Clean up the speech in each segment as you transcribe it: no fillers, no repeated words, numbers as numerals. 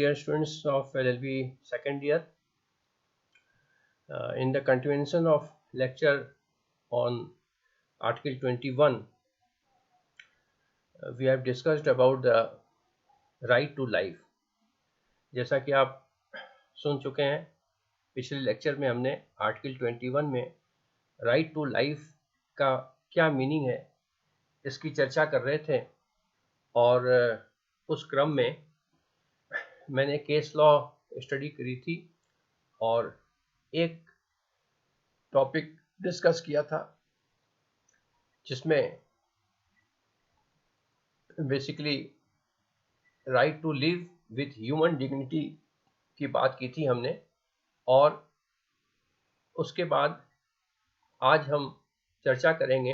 dear students of LLB second year. In the continuation of lecture on Article 21, we have discussed about the right to life. जैसा कि आप सुन चुके हैं, पिछले lecture में हमने आर्टिकल 21 में राइट टू लाइफ का क्या मीनिंग है इसकी चर्चा कर रहे थे, और उस क्रम में मैंने केस लॉ स्टडी करी थी और एक टॉपिक डिस्कस किया था जिसमें basically right to live with human dignity की बात की थी हमने। और उसके बाद आज हम चर्चा करेंगे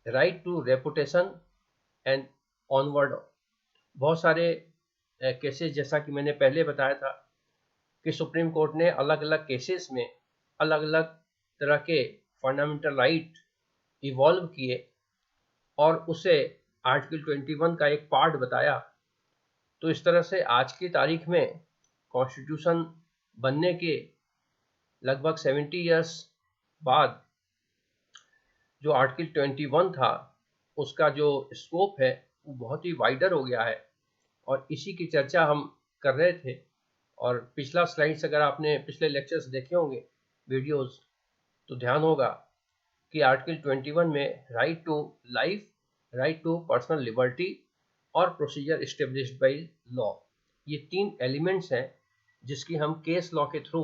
right to reputation and onward. बहुत सारे केसेस, जैसा कि मैंने पहले बताया था कि सुप्रीम कोर्ट ने अलग अलग केसेस में अलग अलग तरह के फंडामेंटल राइट इवॉल्व किए और उसे आर्टिकल 21 का एक पार्ट बताया। तो इस तरह से आज की तारीख में कॉन्स्टिट्यूशन बनने के लगभग 70 इयर्स बाद जो आर्टिकल 21 था उसका जो स्कोप है वो बहुत ही वाइडर हो गया है, और इसी की चर्चा हम कर रहे थे। और पिछला स्लाइड्स अगर आपने पिछले लेक्चर्स देखे होंगे वीडियोस, तो ध्यान होगा कि आर्टिकल 21 में right to life, right to personal liberty और प्रोसीजर एस्टेब्लिश्ड बाय लॉ, ये तीन एलिमेंट्स हैं जिसकी हम केस लॉ के थ्रू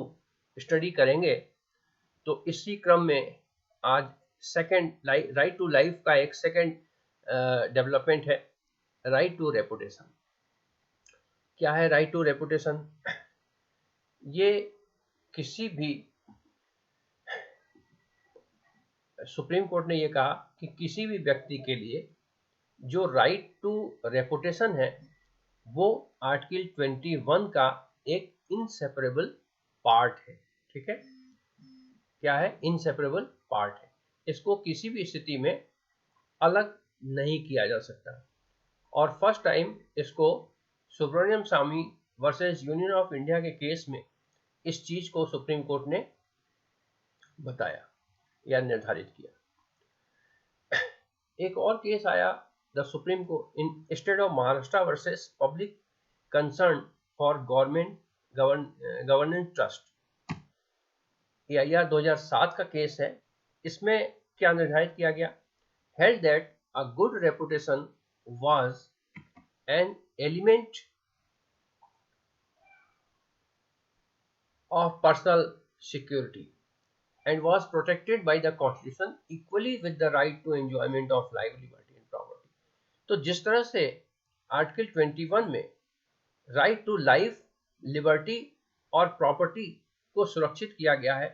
स्टडी करेंगे। तो इसी क्रम में आज सेकंड राइट टू लाइफ का एक सेकंड डेवलपमेंट है राइट टू रेपुटेशन। क्या है राइट टू रेपुटेशन? ये किसी भी, सुप्रीम कोर्ट ने ये कहा कि किसी भी व्यक्ति के लिए जो राइट टू रेपुटेशन है वो आर्टिकल 21 का एक इनसेपरेबल पार्ट है। ठीक है, क्या है? इनसेपरेबल पार्ट है। इसको किसी भी स्थिति में अलग नहीं किया जा सकता। और फर्स्ट टाइम इसको सुब्रमण्यम स्वामी वर्सेस यूनियन ऑफ इंडिया के केस में इस चीज को सुप्रीम कोर्ट ने बताया या निर्धारित किया। एक और केस आया the supreme court in state of Maharashtra versus public concern for government governance trust, यह 2007 का केस है। इसमें क्या निर्धारित किया गया? Held that a good reputation was an element of personal security and was protected by the constitution equally with the right to enjoyment of life, liberty and property। तो जिस तरह से आर्टिकल 21 में राइट टू लाइफ, लिबर्टी और property को सुरक्षित किया गया है,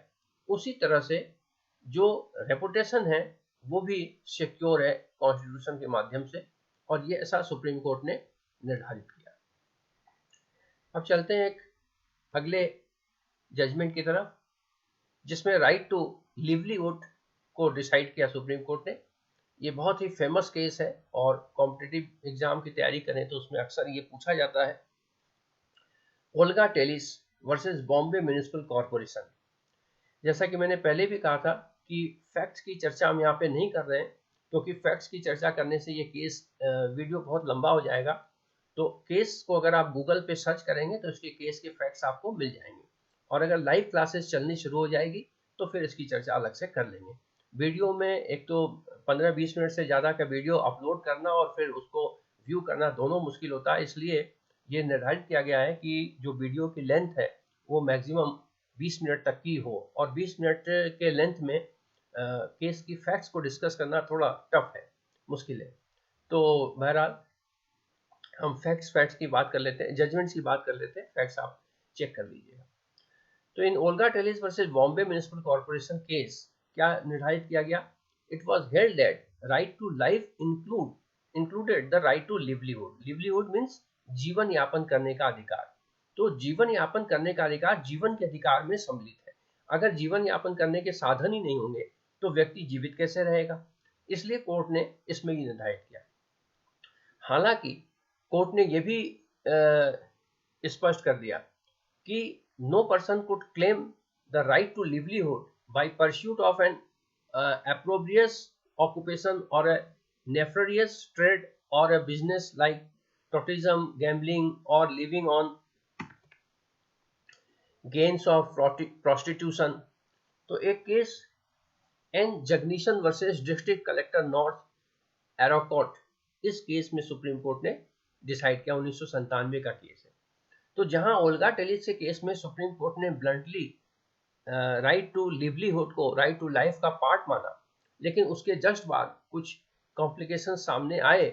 उसी तरह से जो रेपुटेशन है वो भी सिक्योर है कॉन्स्टिट्यूशन के माध्यम से, और ये ऐसा सुप्रीम कोर्ट ने निर्धारित किया। अब चलते हैं एक अगले जजमेंट की तरफ, जिसमें राइट टू लिवलीहुड को डिसाइड किया सुप्रीम कोर्ट ने। ये बहुत ही फेमस केस है और कॉम्पिटिटिव एग्जाम की तैयारी करें तो उसमें अक्सर ये पूछा जाता है। Olga Tellis versus Bombay municipal corporation. जैसा कि मैंने पहले भी कहा था कि फैक्ट्स की चर्चा हम यहाँ पे नहीं कर रहे हैं, क्योंकि फैक्ट्स की चर्चा करने से ये केस वीडियो बहुत लंबा हो जाएगा। तो केस को अगर आप गूगल पे सर्च करेंगे तो इसके केस के फैक्ट्स आपको मिल जाएंगे, और अगर लाइव क्लासेस चलनी शुरू हो जाएगी तो फिर इसकी चर्चा अलग से कर लेंगे। वीडियो में एक तो 15-20 मिनट से ज़्यादा का वीडियो अपलोड करना और फिर उसको व्यू करना दोनों मुश्किल होता है, इसलिए ये निर्धारित किया गया है कि जो वीडियो की लेंथ है वो मैक्सिमम 20 मिनट तक की हो, और 20 मिनट के लेंथ में केस की फैक्ट्स को डिस्कस करना थोड़ा टफ है, मुश्किल है। तो बहरहाल हम फैक्ट्स की बात कर लेते हैं, जजमेंट्स की बात कर लेते हैं, फैक्ट्स आप चेक कर लीजिएगा। तो in Olga Tellis versus Bombay municipal corporation case क्या निर्धारित किया गया? It was held that right to life included the right to livelihood. Livelihood means जीवन यापन करने का अधिकार। तो जीवन यापन करने का अधिकार जीवन के अधिकार में सम्मिलित है। अगर जीवन यापन करने के साधन ही नहीं होंगे तो व्यक्ति जीवित कैसे रहेगा? इसलिए कोर्ट ने इसमें ही निर्धारित किया। हालांकि कोर्ट ने यह भी स्पष्ट कर दिया कि no person could claim the right to livelihood by pursuit of an appropriate occupation or a nefarious trade or a business like tourism, gambling, or living on gains of prostitution. तो एक case N Jagannathan versus district collector north Arcot, इस case में supreme Court ने decide किया, 1997 का केस है। तो जहां ओल्गा टेलिस के केस में सुप्रीम कोर्ट ने ब्लंटली राइट टू लिवलीहुड को राइट टू लाइफ का पार्ट माना, लेकिन उसके जस्ट बाद कुछ कॉम्प्लिकेशन सामने आए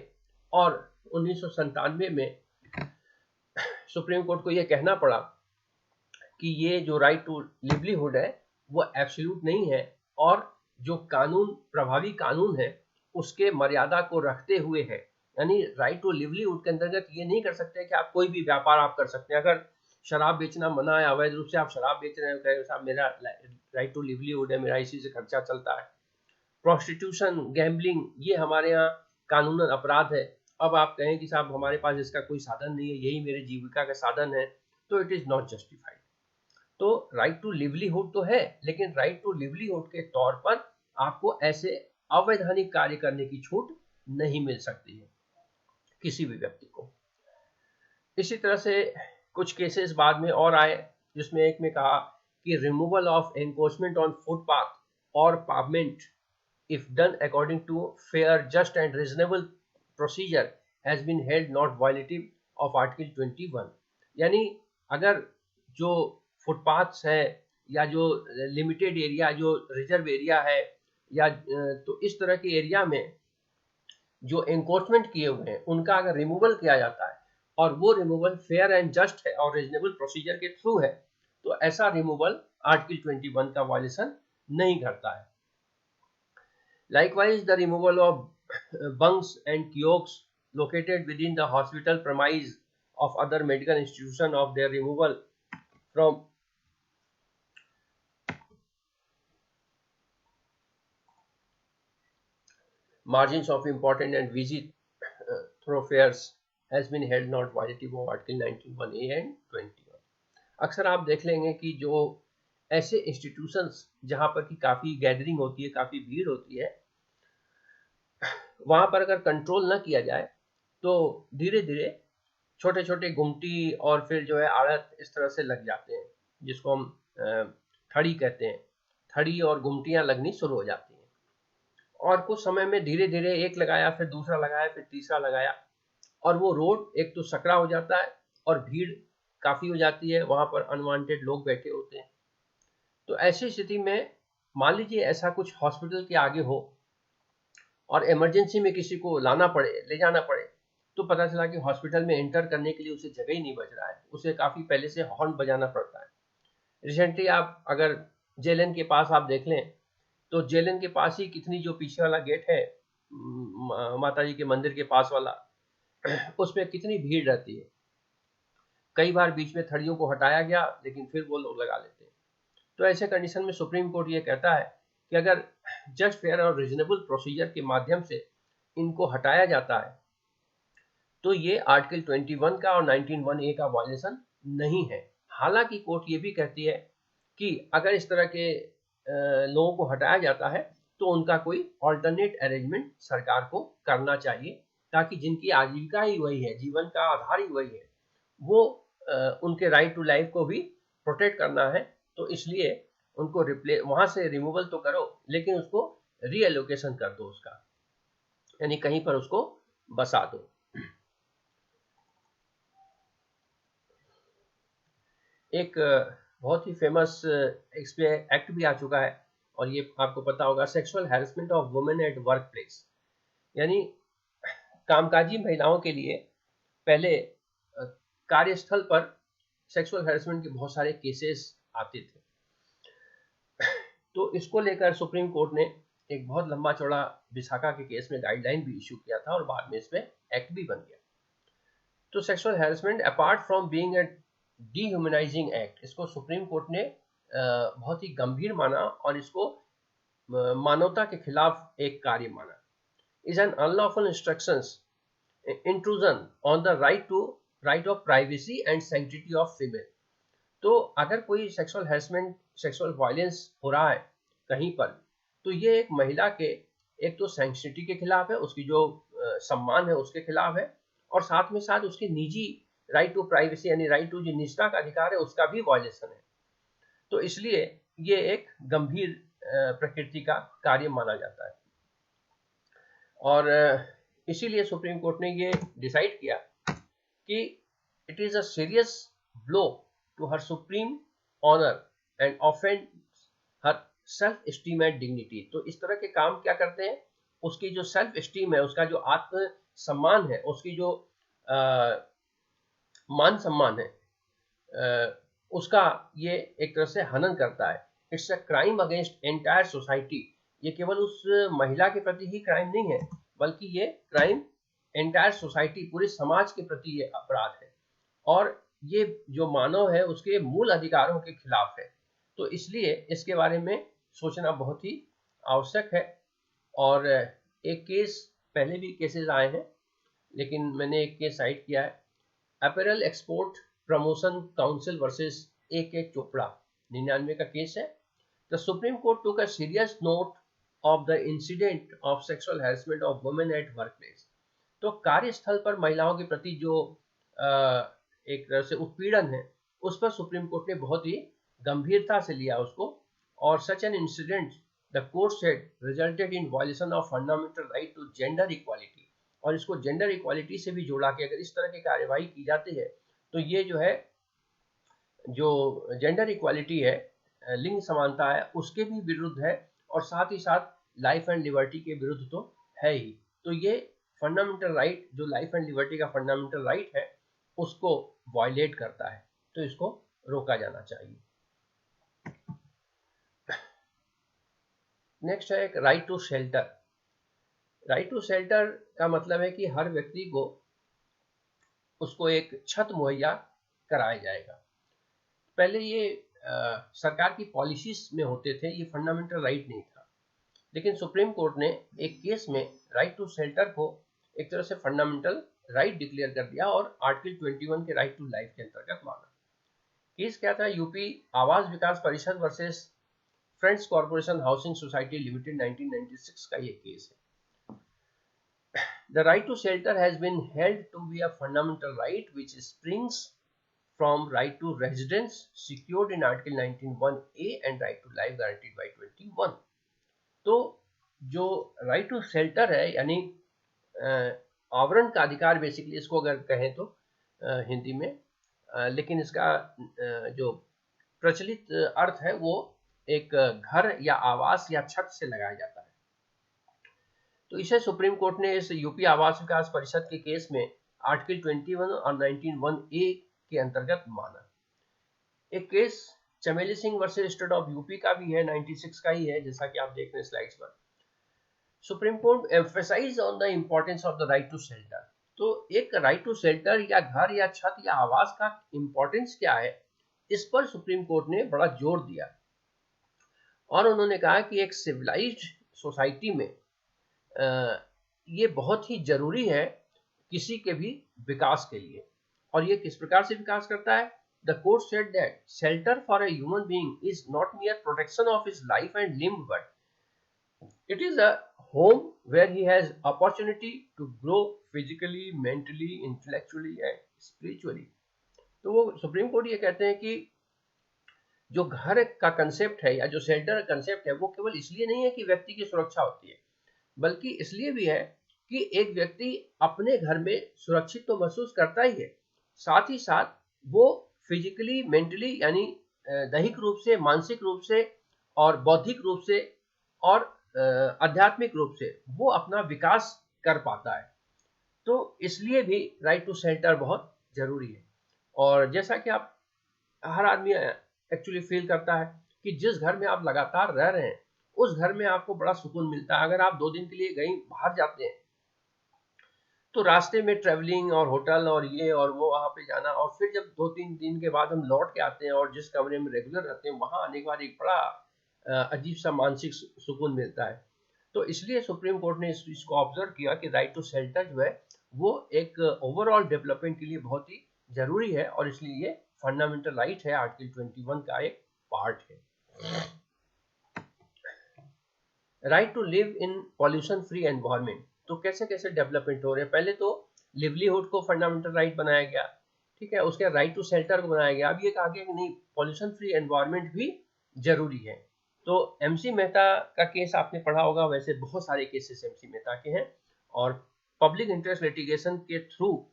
और 1997 में सुप्रीम कोर्ट को यह कहना पड़ा कि ये जो राइट टू लिवलीहुड है वो एब्सोल्यूट नहीं है, और जो कानून प्रभावी कानून है उसके मर्यादा को रखते हुए है। यानी राइट टू लिवलीहुड के अंतर्गत ये नहीं कर सकते कि आप कोई भी व्यापार आप कर सकते हैं। अगर शराब बेचना मना है, अवैध रूप से आप शराब बेच रहे हो, साहब मेरा राइट टू लिवलीहुड है, मेरा इसी से खर्चा चलता है। प्रोस्टिट्यूशन, गैम्बलिंग, ये हमारे यहाँ कानूनन अपराध है। अब आप कहें कि साहब हमारे पास इसका कोई साधन नहीं है, यही मेरे जीविका का साधन है, तो इट इज नॉट जस्टिफाइड। तो राइट टू लिवलीहुड तो है, लेकिन राइट टू लिवलीहुड के तौर पर आपको ऐसे अवैधानिक कार्य करने की छूट नहीं मिल सकती है किसी भी व्यक्ति को। इसी तरह से कुछ केसेस बाद में और आए, जिसमें एक में कहा कि removal of encroachment on footpath और pavement if done according to fair, just and reasonable procedure has been held not violative of article 21। यानी अगर जो फुटपाथ्स है या जो लिमिटेड एरिया, जो रिजर्व एरिया है, या तो इस तरह के एरिया में जो एनक्रोचमेंट किए हुए हैं उनका अगर रिमूवल किया जाता है और वो रिमूवल फेयर एंड जस्ट है और रीजनेबल प्रोसीजर के थ्रू है, तो ऐसा रिमूवल आर्टिकल 21 का वायलेशन नहीं करता है। Likewise, the removal of bunks and kiosks located within the hospital premise of other medical institution of their removal from margins of important and busy thoroughfares has been held not violative of Article 19(1)(a) and 21। अक्सर आप देख लेंगे कि जो ऐसे institutions जहां पर कि काफी गैदरिंग होती है, काफी भीड़ होती है, वहां पर अगर कंट्रोल न किया जाए तो धीरे धीरे छोटे छोटे गुमटी और फिर जो है आड़त इस तरह से लग जाते हैं, जिसको हम थड़ी कहते हैं। थड़ी और गुमटियां लगनी शुरू हो जाती हैं, और कुछ समय में धीरे धीरे एक लगाया, फिर दूसरा लगाया, फिर तीसरा लगाया, और वो रोड एक तो सकरा हो जाता है और भीड़ काफी हो जाती है, वहां पर अनवांटेड लोग बैठे होते हैं। तो ऐसी स्थिति में मान लीजिए ऐसा कुछ हॉस्पिटल के आगे हो और इमरजेंसी में किसी को लाना पड़े, ले जाना पड़े, तो पता चला कि हॉस्पिटल में एंटर करने के लिए उसे जगह ही नहीं बच रहा है, उसे काफी पहले से हॉर्न बजाना पड़ता है। रिसेंटली आप अगर जेएलएन के पास आप देख लें तो जेएलएन के पास ही कितनी जो पीछे वाला गेट है माता जी के मंदिर के पास वाला, उसमें कितनी भीड़ रहती है। कई बार बीच में थड़ियों को हटाया गया, लेकिन फिर वो लोग लगा लेते हैं। तो ऐसे कंडीशन में सुप्रीम कोर्ट ये कहता है कि अगर जस्ट फेयर और रीजनेबल प्रोसीजर के माध्यम से इनको हटाया जाता है तो ये आर्टिकल 21 का और 19(1)(a) का वायलेशन नहीं है। हालांकि कोर्ट ये भी कहती है कि अगर इस तरह के लोगों को हटाया जाता है तो उनका कोई ऑल्टरनेट अरेंजमेंट सरकार को करना चाहिए, ताकि जिनकी आजीविका ही वही है, जीवन का आधार ही वही है, वो उनके राइट टू लाइफ को भी प्रोटेक्ट करना है। तो इसलिए उनको वहां से रिमूवल तो करो, लेकिन उसको रीएलोकेशन कर दो उसका, यानी कहीं पर उसको बसा दो। एक बहुत ही फेमस एक्ट भी आ चुका है, और ये आपको पता होगा, sexual harassment of women at work place. यानी कामकाजी महिलाओं के लिए पहले कार्यस्थल पर सेक्सुअल हैरेसमेंट के बहुत सारे केसेस आते थे। तो इसको लेकर सुप्रीम कोर्ट ने एक बहुत लंबा चौड़ा विशाखा के केस में गाइडलाइन भी इशू किया था, और बाद में इसमें एक्ट भी बन गया। तो sexual harassment apart from being a dehumanising act, इसको सुप्रीम कोर्ट ने बहुत ही गंभीर माना और इसको मानवता के खिलाफ एक कार्य माना। Is an unlawful instructions intrusion on the right to right of privacy and sanctity of female. तो अगर कोई सेक्सुअल हैरेसमेंट, सेक्सुअल वायलेंस हो रहा है कहीं पर, तो ये एक महिला के एक तो सैंक्टिटी के खिलाफ है, उसकी जो सम्मान है उसके खिलाफ है, और साथ में साथ उसकी निजी राइट टू प्राइवेसी यानी राइट टू जो निजता का अधिकार है उसका भी वायलेशन है। तो इसलिए ये एक गंभीर प्रकृति का कार्य माना जाता है। और इसीलिए सुप्रीम कोर्ट ने ये डिसाइड किया कि it is a serious blow to her supreme honour and offend her self esteem and dignity. तो इस तरह के काम क्या करते हैं, उसकी जो सेल्फ स्टीम है, उसका जो आत्म सम्मान है, उसकी जो मान सम्मान है, उसका ये एक तरह से हनन करता है। It's a crime against entire society. ये केवल उस महिला के प्रति ही क्राइम नहीं है, बल्कि ये क्राइम एंटायर सोसाइटी, पूरे समाज के प्रति ये अपराध है, और ये जो मानव है उसके मूल अधिकारों के खिलाफ है। तो इसलिए इसके बारे में सोचना बहुत ही आवश्यक है। और एक केस, पहले भी केसेस आए हैं, लेकिन मैंने एक केस साइट किया है, apparel export promotion council versus A Chopra, 99 का केस है। The supreme court took a serious note of the incident of sexual harassment of women at work place. तो कार्यस्थल पर महिलाओं के प्रति जो एक तरह से उत्पीड़न है, उस पर सुप्रीम कोर्ट ने बहुत ही गंभीरता से लिया उसको, और such an incident the court said resulted in violation of fundamental right to gender equality. और इसको जेंडर इक्वालिटी से भी जोड़ा कि अगर इस तरह की कार्यवाही की जाती है तो ये जो है, जो जेंडर इक्वालिटी है, लिंग समानता है, उसके भी विरुद्ध है, और साथ ही साथ लाइफ एंड लिबर्टी के विरुद्ध तो है ही। तो ये फंडामेंटल राइट, जो लाइफ एंड लिबर्टी का फंडामेंटल राइट है, उसको वायलेट करता है, तो इसको रोका जाना चाहिए। नेक्स्ट है एक right to shelter. Right to shelter का मतलब है कि हर व्यक्ति को उसको एक छत मुहैया कराया जाएगा। पहले ये सरकार की पॉलिसीज में होते थे, ये फंडामेंटल राइट नहीं था, लेकिन सुप्रीम कोर्ट ने एक केस में राइट टू शेल्टर को एक तरह से फंडामेंटल राइट डिक्लेयर कर दिया, और आर्टिकल 21 के राइट टू लाइफ के अंतर्गत माना। केस क्या था, यूपी आवास विकास परिषद versus friends corporation housing society limited 1996 का ये केस है। The right to shelter has been held to be a fundamental right which springs from right to residence secured in Article 19(1)(a) and right to life guaranteed by 21। तो जो right to shelter है, यानी आवरण का अधिकार, basically इसको अगर कहें तो हिंदी में, लेकिन इसका जो प्रचलित अर्थ है वो एक घर या आवास या छत से लगाया जाता है। तो इसे सुप्रीम कोर्ट ने इस यूपी आवास विकास परिषद के केस में आर्टिकल 21 और 19(1)(a) के अंतर्गत माना। एक केस चमेली Singh versus state of UP का भी है, 96 का ही है, जैसा कि आप देख रहे हैं स्लाइड्स पर। Supreme Court emphasise on the importance of the right to shelter. तो एक राइट टू शेल्टर या घर या छत या आवास का इम्पोर्टेंस क्या है, इस पर सुप्रीम कोर्ट ने बड़ा जोर दिया, और उन्होंने कहा कि एक सिविलाइज्ड सोसाइटी में ये बहुत ही जरूरी है किसी के भी विकास के लिए। और ये किस प्रकार से विकास करता है? The court said that shelter for a human being is not mere protection of his life and limb, but it is a home where he has opportunity to grow physically, mentally, intellectually and spiritually. तो वो supreme court ये कहते हैं कि जो घर का concept है या जो शेल्टर का कंसेप्ट है, वो केवल इसलिए नहीं है कि व्यक्ति की सुरक्षा होती है, बल्कि इसलिए भी है कि एक व्यक्ति अपने घर में सुरक्षित तो महसूस करता ही है, साथ ही साथ वो फिजिकली, मेंटली यानी दैहिक रूप से, मानसिक रूप से और बौद्धिक रूप से और आध्यात्मिक रूप से वो अपना विकास कर पाता है। तो इसलिए भी राइट टू शेल्टर बहुत जरूरी है। और जैसा कि आप, हर आदमी एक्चुअली फील करता है कि जिस घर में आप लगातार रह रहे हैं उस घर में आपको बड़ा सुकून मिलता है। अगर आप 2 दिन के लिए कहीं बाहर जाते हैं तो रास्ते में ट्रैवलिंग और होटल और ये और वो वहां पे जाना, और फिर जब 2-3 दिन के बाद हम लौट के आते हैं और जिस कमरे में रेगुलर रहते हैं वहां आने के बाद एक बड़ा अजीब सा मानसिक सुकून मिलता है। तो इसलिए सुप्रीम कोर्ट ने इसको ऑब्जर्व किया कि राइट टू शेल्टर जो है वो एक ओवरऑल डेवलपमेंट के लिए बहुत ही जरूरी है, और इसलिए ये फंडामेंटल राइट है, आर्टिकल 21 का एक पार्ट है। Right to live in pollution free environment. तो कैसे कैसे डेवलपमेंट हो रहे हैं, पहले तो लिवलीहुड को फंडामेंटल राइट बनाया गया, ठीक है, उसके राइट टू शेल्टर को बनाया गया, अब ये कहा गया कि नहीं, पॉल्यूशन फ्री एनवायरमेंट भी जरूरी है। तो एमसी मेहता का केस आपने पढ़ा होगा, वैसे बहुत सारे केसेस एमसी मेहता के हैं, और पब्लिक इंटरेस्ट लिटिगेशन के थ्रू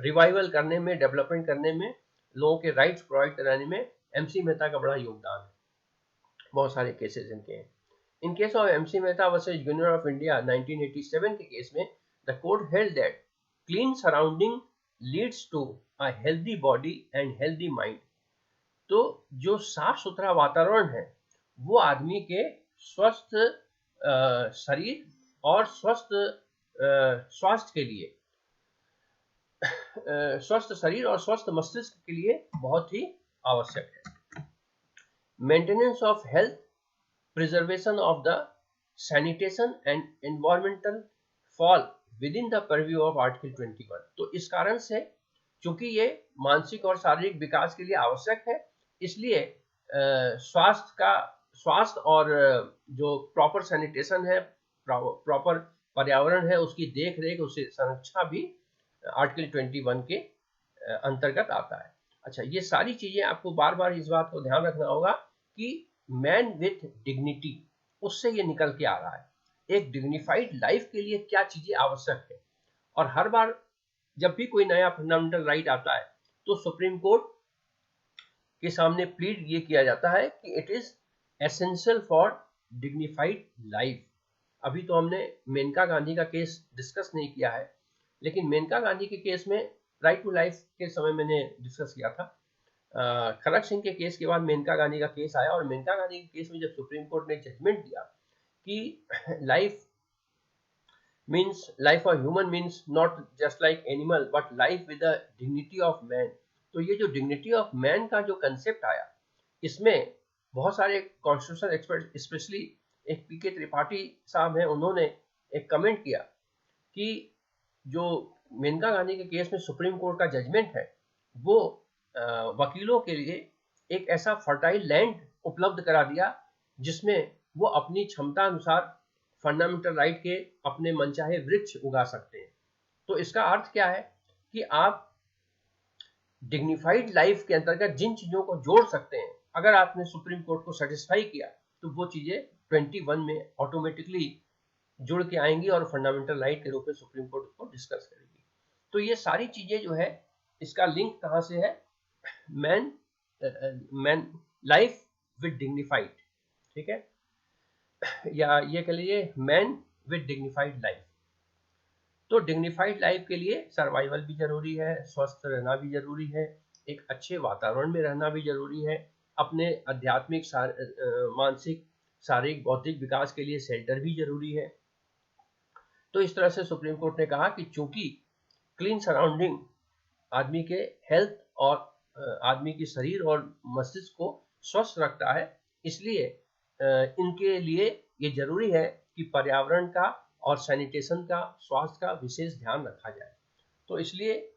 रिवाइवल करने में, डेवलपमेंट करने में, लोगों के राइट्स प्रोवाइड कराने में एमसी मेहता का बड़ा योगदान है। बहुत सारे केसेस इनके हैं। In case of MC Mehta versus Union of India 1987 के केस में the court held that clean surrounding leads to a healthy body and healthy mind। तो जो साफ सुथरा वातावरण है वो आदमी के स्वस्थ शरीर और स्वस्थ स्वास्थ्य के लिए, स्वस्थ शरीर और स्वस्थ मस्तिष्क के लिए बहुत ही आवश्यक है। Maintenance of health, preservation of the sanitation and environmental fall within the purview of Article 21। तो इस कारण से चूंकि ये मानसिक और शारीरिक विकास के लिए आवश्यक है, इसलिए स्वास्थ्य और जो प्रॉपर सैनिटेशन है, प्रॉपर पर्यावरण है, उसकी देख रेख, उसकी संरक्षा भी आर्टिकल 21 के अंतर्गत आता है। अच्छा, ये सारी चीजें आपको बार बार इस बात को ध्यान रखना होगा कि मैन विथ डिग्निटी, उससे ये निकल के आ रहा है, एक डिग्निफाइड लाइफ के लिए क्या चीजें आवश्यक है। और हर बार जब भी कोई नया फंडामेंटल राइट आता है तो सुप्रीम कोर्ट के सामने प्लीड ये किया जाता है कि it is essential for dignified life. अभी तो हमने मेनका गांधी का केस डिस्कस नहीं किया है, लेकिन मेनका गांधी के केस में राइट टू लाइफ के समय मैंने डिस्कस किया था। खड़ग सिंह के केस के बाद मेनका गांधी का केस आया, और मेनका गांधी के केस में जब सुप्रीम कोर्ट ने जजमेंट दिया कि life of human means not just like animal but life with the dignity of man. तो ये जो डिग्निटी ऑफ मैन का जो कंसेप्ट आया, इसमें बहुत सारे कॉन्स्टिट्यूशनल एक्सपर्ट, स्पेशली एक पीके त्रिपाठी साहब हैं, उन्होंने एक कमेंट किया कि जो मेनका गांधी के केस में सुप्रीम कोर्ट का जजमेंट है वो वकीलों के लिए एक ऐसा फर्टाइल लैंड उपलब्ध करा दिया जिसमें वो अपनी क्षमता अनुसार फंडामेंटल राइट के अपने मनचाहे वृक्ष उगा सकते हैं। तो इसका अर्थ क्या है कि आप डिग्निफाइड लाइफ के अंतर्गत जिन चीजों को जोड़ सकते हैं, अगर आपने सुप्रीम कोर्ट को सेटिस्फाई किया तो वो चीजें 21 में ऑटोमेटिकली जुड़ के आएंगी और फंडामेंटल राइट के रूप में सुप्रीम कोर्ट उसको डिस्कस करेगी। तो ये सारी चीजें जो है, इसका लिंक कहां से है, मैन लाइफ विद डिग्निफाइड, ठीक है, या ये कह लीजिए मैन विद डिग्निफाइड लाइफ। तो डिग्निफाइड लाइफ के लिए सर्वाइवल भी जरूरी है, स्वस्थ रहना भी जरूरी है, एक अच्छे वातावरण में रहना भी जरूरी है, अपने आध्यात्मिक, मानसिक, शारीरिक, बौद्धिक विकास के लिए शेल्टर भी जरूरी है। तो इस तरह से सुप्रीम कोर्ट ने कहा कि चूंकि क्लीन सराउंडिंग आदमी के हेल्थ और आदमी की शरीर और मस्तिष्क को स्वस्थ रखता है, इसलिए इनके लिए ये जरूरी है कि पर्यावरण का और सैनिटेशन का, स्वास्थ्य का विशेष ध्यान रखा जाए। तो इसलिए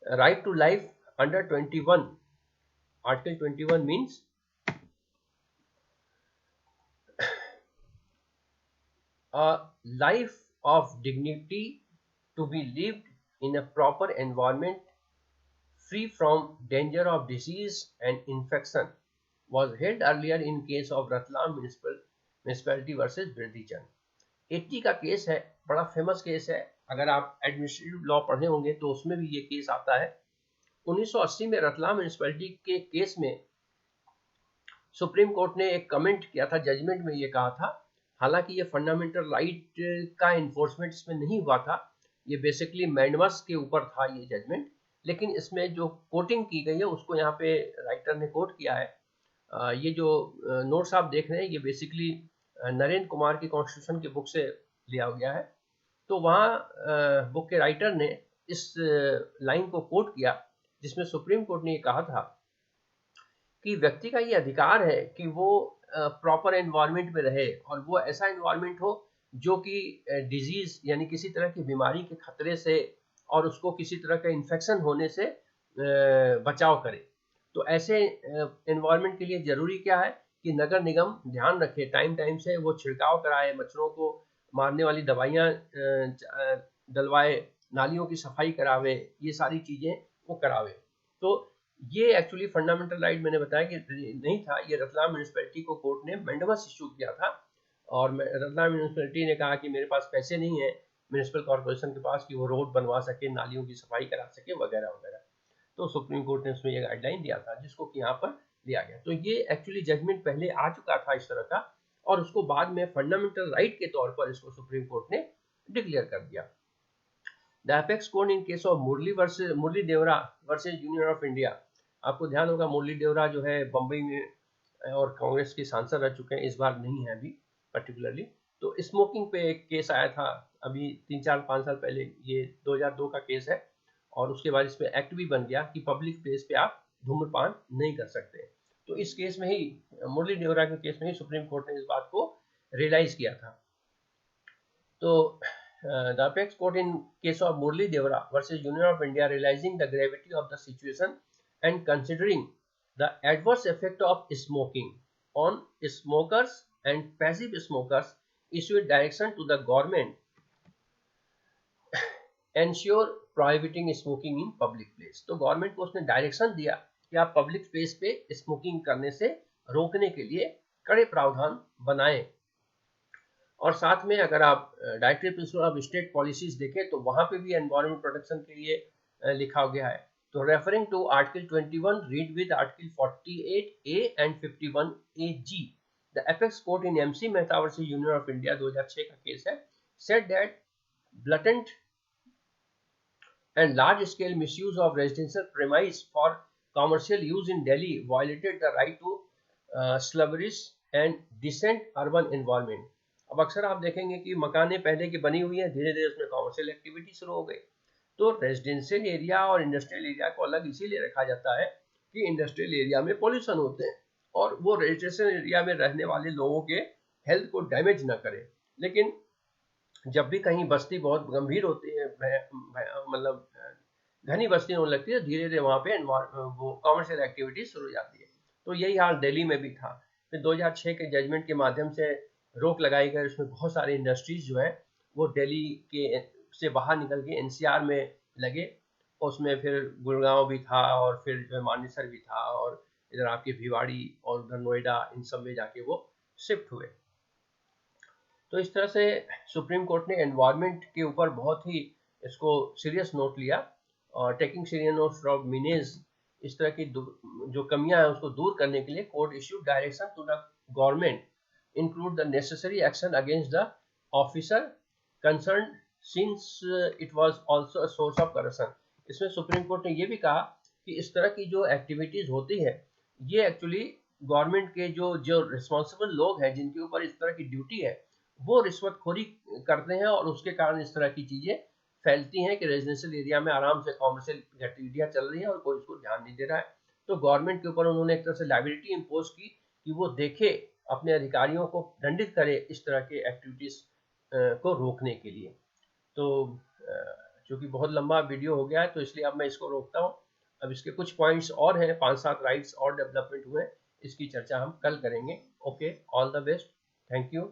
right to life under 21, article 21 means a life of dignity to be lived in a proper environment free from danger of disease and infection was held earlier in case of Ratlam municipality versus Birdi Chand। 80 का केस है, बड़ा famous case है, अगर आप administrative law पढ़े होंगे तो उसमें भी ये केस आता है। 1980 में रतलाम म्युनिसिपैलिटी के केस में सुप्रीम कोर्ट ने एक कमेंट किया था, जजमेंट में ये कहा था, हालांकि ये फंडामेंटल राइट का इन्फोर्समेंट इसमें नहीं हुआ था, ये बेसिकली मैंडमस के ऊपर था ये जजमेंट, लेकिन इसमें जो कोटिंग की गई है उसको यहाँ पे राइटर ने कोट किया है। ये जो नोट्स आप देख रहे हैं ये बेसिकली नरेंद्र कुमार की कॉन्स्टिट्यूशन के बुक से लिया गया है। तो वहाँ बुक के राइटर ने इस लाइन को कोट किया जिसमें सुप्रीम कोर्ट ने ये कहा था कि व्यक्ति का ये अधिकार है कि वो प्रॉपर एनवायरनमेंट में रहे और वो ऐसा एनवायरनमेंट हो जो कि डिजीज यानी किसी तरह की बीमारी के खतरे से और उसको किसी तरह का इन्फेक्शन होने से बचाव करे। तो ऐसे एनवायरनमेंट के लिए जरूरी क्या है कि नगर निगम ध्यान रखे, टाइम टाइम से वो छिड़काव कराए, मच्छरों को मारने वाली दवाइयाँ डलवाए, नालियों की सफाई करावे, ये सारी चीजें वो करावे। तो ये एक्चुअली फंडामेंटल राइट मैंने बताया कि नहीं था, ये रतलाम म्यूनिसिपैलिटी को कोर्ट ने मैंडेमस इशू किया था और रतलाम म्यूनिसिपैलिटी ने कहा कि मेरे पास पैसे नहीं है म्यूनिसिपल कॉर्पोरेशन के पास कि वो रोड बनवा सके, नालियों की सफाई करा सके वगैरह वगैरह। तो सुप्रीम कोर्ट ने उसमें ये गाइडलाइन दिया था जिसको कि यहाँ पर लिया गया। तो ये एक्चुअली जजमेंट पहले आ चुका था इस तरह का और उसको बाद में फंडामेंटल राइट के तौर पर इसको सुप्रीम कोर्ट ने डिक्लेयर कर दिया। The apex court in case of Murli Deora versus Union of India, आपको ध्यान होगा मुरली देवरा जो है बम्बई में और कांग्रेस के सांसद रह चुके हैं, इस बार नहीं है अभी पर्टिकुलरली। तो स्मोकिंग पे एक केस आया था अभी 3-4-5 साल पहले, ये 2002 का केस है और उसके बाद इस पे एक्ट भी बन गया कि पब्लिक प्लेस पे आप धूम्रपान नहीं कर सकते। तो इस केस में ही, मुरली देवरा के केस में ही सुप्रीम कोर्ट ने इस बात को रियलाइज किया था। तो the apex court in case of Murli Devara versus Union of India, realizing the gravity of the situation and considering the adverse effect of smoking on smokers and passive smokers, issued direction to the government ensure prohibiting smoking in public place। तो government को उसने direction दिया कि आप public space पे smoking करने से रोकने के लिए कड़े प्रावधान बनाएं। और साथ में अगर आप directory principle of state policies देखें तो वहां पे भी एनवायरमेंट प्रोटेक्शन के लिए लिखा गया है। तो referring to article 21 read with article 48A and 51AG, the apex court in MC Mehta versus Union of India 2006 का केस है, said that blatant and large scale misuse of residential premise for commercial use in Delhi violated the right to slumberous and decent urban environment। अब अक्सर आप देखेंगे कि मकानें पहले की बनी हुई हैं, धीरे धीरे उसमें कॉमर्शियल एक्टिविटी शुरू हो गई। तो रेजिडेंशियल एरिया और इंडस्ट्रियल एरिया को अलग इसीलिए रखा जाता है कि इंडस्ट्रियल एरिया में पॉल्यूशन होते हैं और वो रेजिडेंशियल एरिया में रहने वाले लोगों के हेल्थ को डैमेज ना करे। लेकिन जब भी कहीं बस्ती बहुत गंभीर होती है, मतलब घनी बस्ती होने लगती है, धीरे धीरे वहाँ पे वो कॉमर्शियल एक्टिविटी शुरू हो जाती है। तो यही हाल दिल्ली में भी था। फिर 2006 के जजमेंट के माध्यम से रोक लगाई गई, उसमें बहुत सारे इंडस्ट्रीज जो है वो दिल्ली के से बाहर निकल के एनसीआर में लगे। उसमें फिर गुड़गांव भी था और फिर जो है मानेसर भी था और इधर आपके भिवाड़ी और उधर नोएडा, इन सब में जाके वो शिफ्ट हुए। तो इस तरह से सुप्रीम कोर्ट ने एनवायरनमेंट के ऊपर बहुत ही इसको सीरियस नोट लिया और टेकिंग सीरियस नोट फ्रॉम मीनेज, इस तरह की जो कमियां हैं उसको दूर करने के लिए court issued direction to the government include the necessary action against the officer concern since it was also a source of corruption. इसमें सुप्रीम कोर्ट ने यह भी कहा कि इस तरह की जो एक्टिविटीज होती है ये एक्चुअली गवर्नमेंट के जो रिस्पॉन्सिबल लोग हैं जिनके ऊपर इस तरह की ड्यूटी है वो रिश्वतखोरी करते हैं और उसके कारण इस तरह की चीजें फैलती हैं कि रेजिडेंशियल एरिया में आराम से कॉमर्शियल गतिविधियां चल रही हैं और कोई इसको ध्यान नहीं दे रहा है। तो गवर्नमेंट के ऊपर उन्होंने एक तरह से लायबिलिटी इम्पोज की कि वो देखे, अपने अधिकारियों को दंडित करे इस तरह के एक्टिविटीज को रोकने के लिए। तो चूंकि बहुत लंबा वीडियो हो गया है तो इसलिए अब मैं इसको रोकता हूँ। अब इसके कुछ पॉइंट्स और हैं, 5-7 राइट्स और डेवलपमेंट हुए, इसकी चर्चा हम कल करेंगे। Okay, all the best, thank you.